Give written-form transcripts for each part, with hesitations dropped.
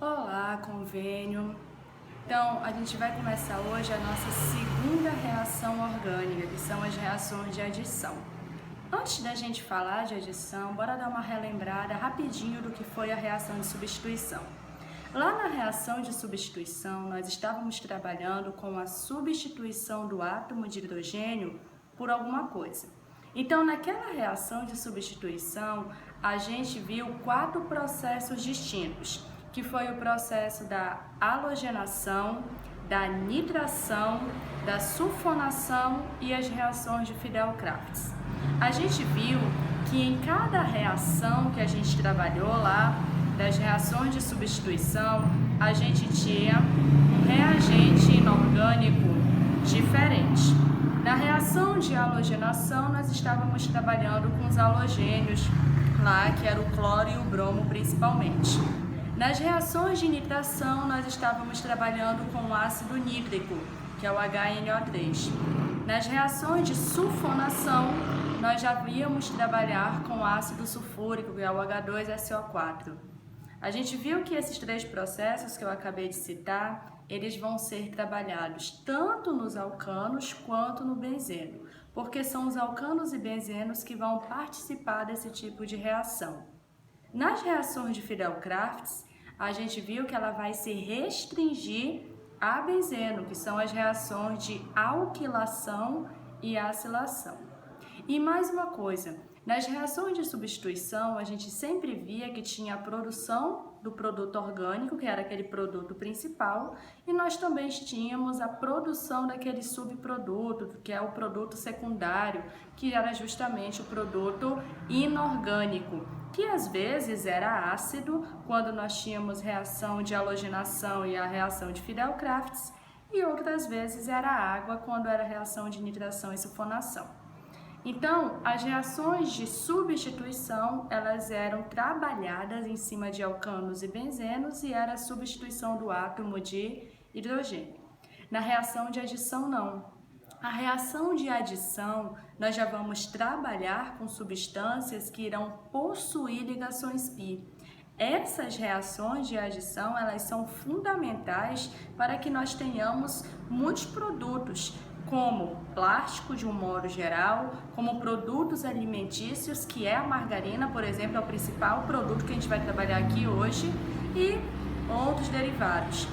Olá, convênio. Então, a gente vai começar hoje a nossa segunda reação orgânica, que são as reações de adição. Antes da gente falar de adição, bora dar uma relembrada rapidinho do que foi a reação de substituição. Lá na reação de substituição, nós estávamos trabalhando com a substituição do átomo de hidrogênio por alguma coisa. Então, naquela reação de substituição, a gente viu 4 processos distintos, que foi o processo da halogenação, da nitração, da sulfonação e as reações de Fidel-Crafts. A gente viu que em cada reação que a gente trabalhou lá, das reações de substituição, a gente tinha um reagente inorgânico diferente. Na reação de halogenação, nós estávamos trabalhando com os halogênios lá, que era o cloro e o bromo principalmente. Nas reações de nitração, nós estávamos trabalhando com o ácido nítrico, que é o HNO3. Nas reações de sulfonação, nós já íamos trabalhar com o ácido sulfúrico, que é o H2SO4. A gente viu que esses 3 processos que eu acabei de citar, eles vão ser trabalhados tanto nos alcanos quanto no benzeno, porque são os alcanos e benzenos que vão participar desse tipo de reação. Nas reações de Fidel-Crafts, a gente viu que ela vai se restringir a benzeno, que são as reações de alquilação e acilação. E mais uma coisa, nas reações de substituição, a gente sempre via que tinha a produção do produto orgânico, que era aquele produto principal, e nós também tínhamos a produção daquele subproduto, que é o produto secundário, que era justamente o produto inorgânico, que às vezes era ácido, quando nós tínhamos reação de halogenação e a reação de Fidel-Crafts, e outras vezes era água, quando era reação de nitração e sulfonação. Então, as reações de substituição, elas eram trabalhadas em cima de alcanos e benzenos e era a substituição do átomo de hidrogênio. Na reação de adição, não. A reação de adição, nós já vamos trabalhar com substâncias que irão possuir ligações π. Essas reações de adição, elas são fundamentais para que nós tenhamos muitos produtos, como plástico de um modo geral, como produtos alimentícios, que é a margarina, por exemplo, é o principal produto que a gente vai trabalhar aqui hoje, e outros derivados.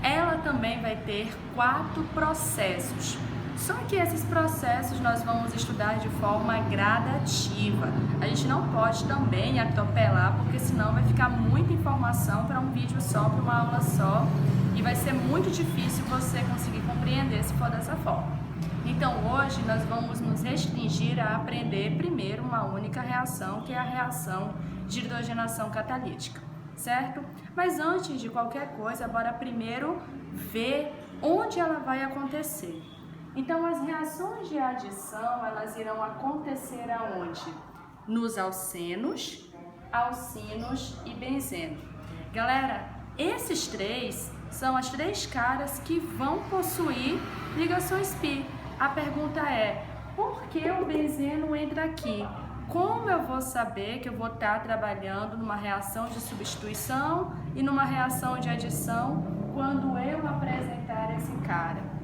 Ela também vai ter 4 processos. Só que esses processos nós vamos estudar de forma gradativa. A gente não pode também atropelar, porque senão vai ficar muita informação para um vídeo só, para uma aula só, e vai ser muito difícil você conseguir compreender se for dessa forma. Então hoje nós vamos nos restringir a aprender primeiro uma única reação, que é a reação de hidrogenação catalítica, certo? Mas antes de qualquer coisa, bora primeiro ver onde ela vai acontecer. Então, as reações de adição, elas irão acontecer aonde? Nos alcenos, alcinos e benzeno. Galera, esses 3 são as 3 caras que vão possuir ligações π. A pergunta é, por que o benzeno entra aqui? Como eu vou saber que eu vou estar trabalhando numa reação de substituição e numa reação de adição quando eu apresentar esse cara?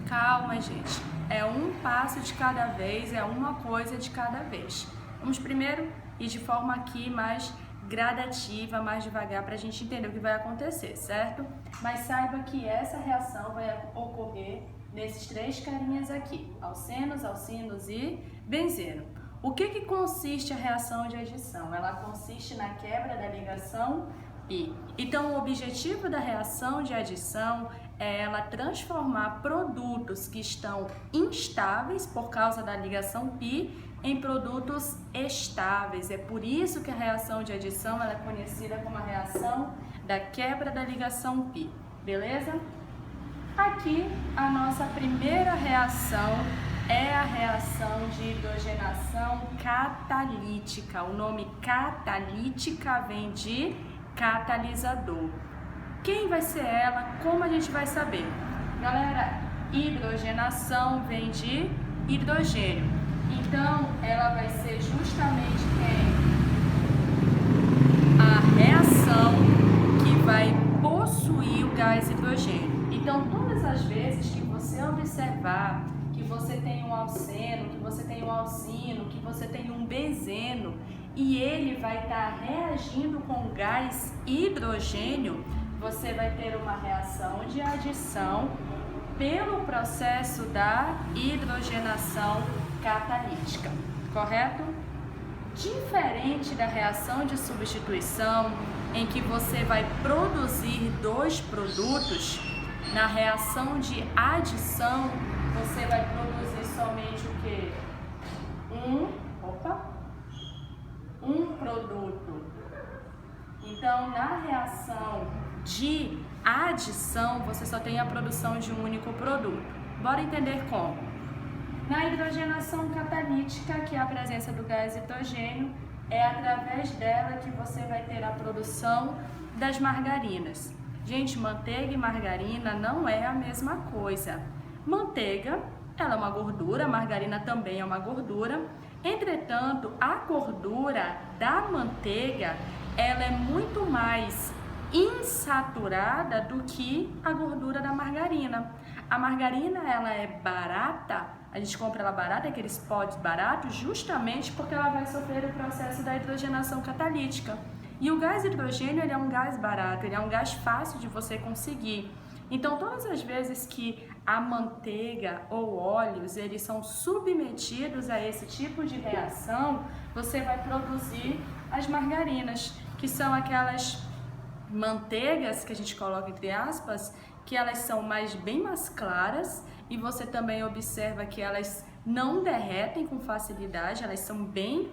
Calma, gente, é um passo de cada vez, é uma coisa de cada vez. Vamos primeiro ir de forma aqui mais gradativa, mais devagar, para a gente entender o que vai acontecer, certo? Mas saiba que essa reação vai ocorrer nesses 3 carinhas aqui, alcenos, alcinos e benzeno. O que consiste a reação de adição? Ela consiste na quebra da ligação π. Então, o objetivo da reação de adição é ela transformar produtos que estão instáveis por causa da ligação π em produtos estáveis. É por isso que a reação de adição ela é conhecida como a reação da quebra da ligação π. Beleza? Aqui, a nossa primeira reação é a reação de hidrogenação catalítica. O nome catalítica vem de catalisador. Quem vai ser ela? Como a gente vai saber? Galera, hidrogenação vem de hidrogênio. Então, ela vai ser justamente quem? A reação que vai as vezes que você observar que você tem um alceno, que você tem um alcino, que você tem um benzeno e ele vai estar reagindo com gás hidrogênio, você vai ter uma reação de adição pelo processo da hidrogenação catalítica, correto? Diferente da reação de substituição, em que você vai produzir dois produtos, na reação de adição, você vai produzir somente o quê? Um produto. Então, na reação de adição, você só tem a produção de um único produto. Bora entender como. Na hidrogenação catalítica, que é a presença do gás hidrogênio, é através dela que você vai ter a produção das margarinas. Gente, manteiga e margarina não é a mesma coisa. Manteiga, ela é uma gordura, margarina também é uma gordura. Entretanto, a gordura da manteiga, ela é muito mais insaturada do que a gordura da margarina. A margarina, ela é barata, a gente compra ela barata, aqueles potes baratos, justamente porque ela vai sofrer o processo da hidrogenação catalítica. E o gás hidrogênio, ele é um gás barato, ele é um gás fácil de você conseguir. Então, todas as vezes que a manteiga ou óleos, eles são submetidos a esse tipo de reação, você vai produzir as margarinas, que são aquelas manteigas que a gente coloca entre aspas, que elas são bem mais claras, e você também observa que elas não derretem com facilidade, elas são bem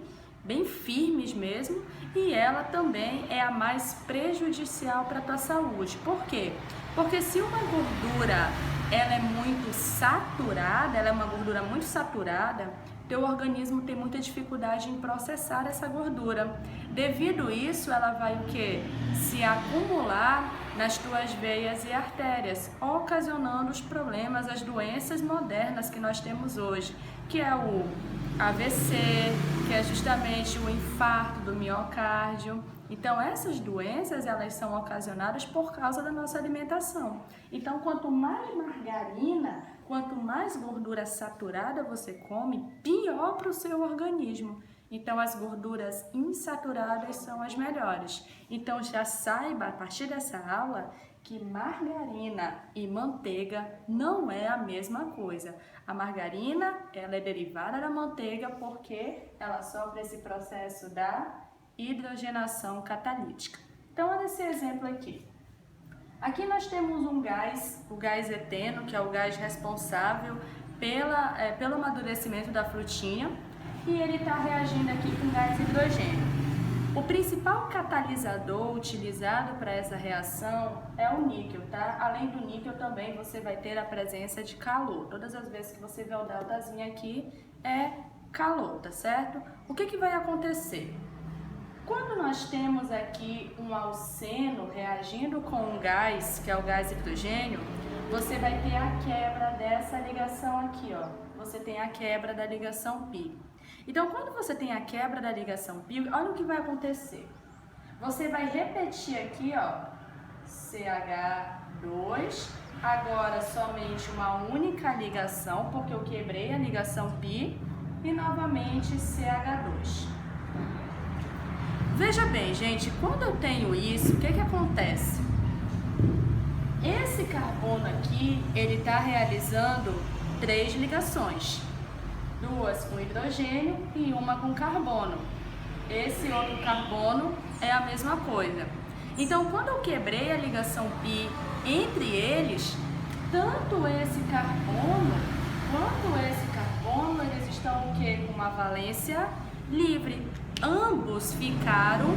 firmes mesmo, e ela também é a mais prejudicial para a tua saúde. Por quê? Porque se uma gordura ela é muito saturada, ela é uma gordura muito saturada, teu organismo tem muita dificuldade em processar essa gordura. Devido a isso, ela vai o quê? Se acumular nas tuas veias e artérias, ocasionando os problemas, as doenças modernas que nós temos hoje, que é o AVC, que é justamente o infarto do miocárdio. Então, essas doenças, elas são ocasionadas por causa da nossa alimentação. Então, quanto mais margarina, quanto mais gordura saturada você come, pior para o seu organismo. Então, as gorduras insaturadas são as melhores. Então, já saiba, a partir dessa aula, que margarina e manteiga não é a mesma coisa. A margarina, ela é derivada da manteiga porque ela sofre esse processo da hidrogenação catalítica. Então, olha esse exemplo aqui. Aqui nós temos um gás, o gás eteno, que é o gás responsável pelo amadurecimento da frutinha, e ele está reagindo aqui com gás hidrogênio. O principal catalisador utilizado para essa reação é o níquel, tá? Além do níquel também você vai ter a presença de calor. Todas as vezes que você vê o deltazinho aqui é calor, tá certo? O que vai acontecer? Quando nós temos aqui um alceno reagindo com um gás, que é o gás hidrogênio, você vai ter a quebra dessa ligação aqui, ó. Você tem a quebra da ligação pi. Então, quando você tem a quebra da ligação pi, olha o que vai acontecer. Você vai repetir aqui, ó, CH2, agora somente uma única ligação, porque eu quebrei a ligação pi, e novamente CH2. Veja bem, gente, quando eu tenho isso, o que acontece? Esse carbono aqui, ele está realizando 3 ligações. 2 com hidrogênio e uma com carbono. Esse outro carbono é a mesma coisa. Então, quando eu quebrei a ligação pi entre eles, tanto esse carbono quanto esse carbono, eles estão o quê? Com uma valência livre. Ambos ficaram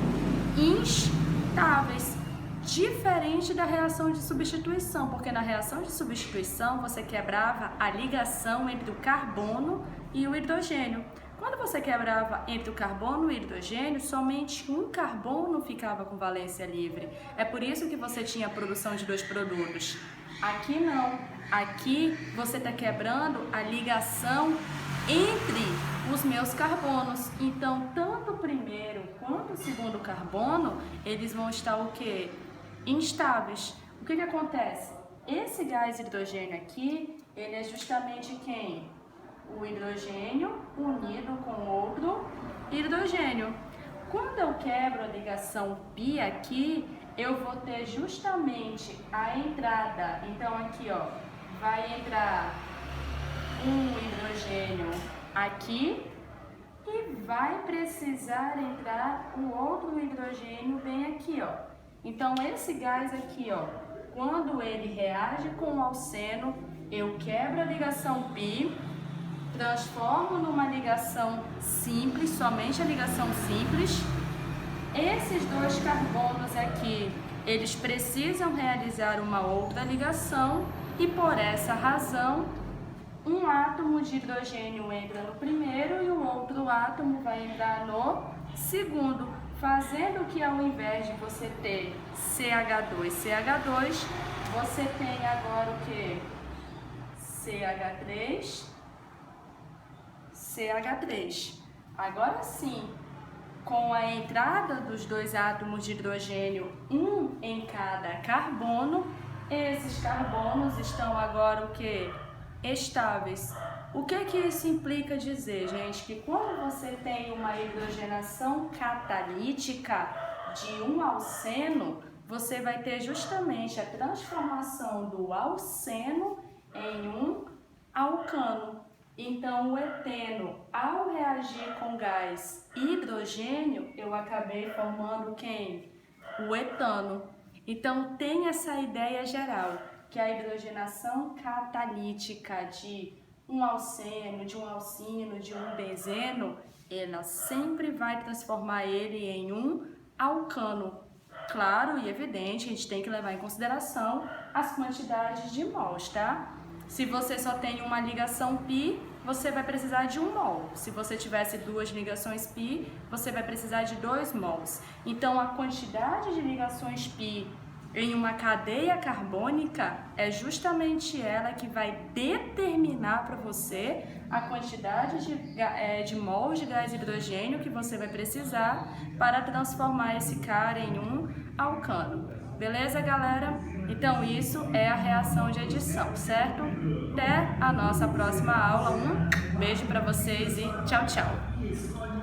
instáveis, diferente da reação de substituição, porque na reação de substituição você quebrava a ligação entre o carbono e o hidrogênio. Quando você quebrava entre o carbono e o hidrogênio, somente um carbono ficava com valência livre. É por isso que você tinha a produção de 2 produtos. Aqui não. Aqui você está quebrando a ligação entre os meus carbonos. Então, tanto o primeiro quanto o segundo carbono, eles vão estar o quê? Instáveis. O que acontece? esse gás hidrogênio aqui, ele é justamente quem? O hidrogênio unido com outro hidrogênio. Quando eu quebro a ligação π aqui, eu vou ter justamente a entrada. Então aqui, ó, vai entrar um hidrogênio aqui e vai precisar entrar o outro hidrogênio bem aqui, ó. Então esse gás aqui, ó, quando ele reage com o alceno, eu quebro a ligação π, transformo numa ligação simples, somente a ligação simples. Esses dois carbonos aqui, eles precisam realizar uma outra ligação e por essa razão, um átomo de hidrogênio entra no primeiro e o outro átomo vai entrar no segundo, fazendo que ao invés de você ter CH2, CH2, você tem agora o que? CH3, CH3. Agora sim, com a entrada dos dois átomos de hidrogênio, um em cada carbono, esses carbonos estão agora o que? Estáveis. O que isso implica dizer, gente? Que quando você tem uma hidrogenação catalítica de um alceno, você vai ter justamente a transformação do alceno em um alcano. Então, o eteno, ao reagir com gás hidrogênio, eu acabei formando quem? O etano. Então, tem essa ideia geral, que a hidrogenação catalítica de um alceno, de um alcino, de um benzeno, ela sempre vai transformar ele em um alcano. Claro e evidente, a gente tem que levar em consideração as quantidades de mols, tá? Se você só tem uma ligação π, você vai precisar de 1 mol. Se você tivesse duas ligações π, você vai precisar de 2 mols. Então, a quantidade de ligações π em uma cadeia carbônica é justamente ela que vai determinar para você a quantidade de mols de gás hidrogênio que você vai precisar para transformar esse cara em um alcano. Beleza, galera? Então, isso é a reação de adição, certo? Até a nossa próxima aula. Um beijo para vocês e tchau, tchau!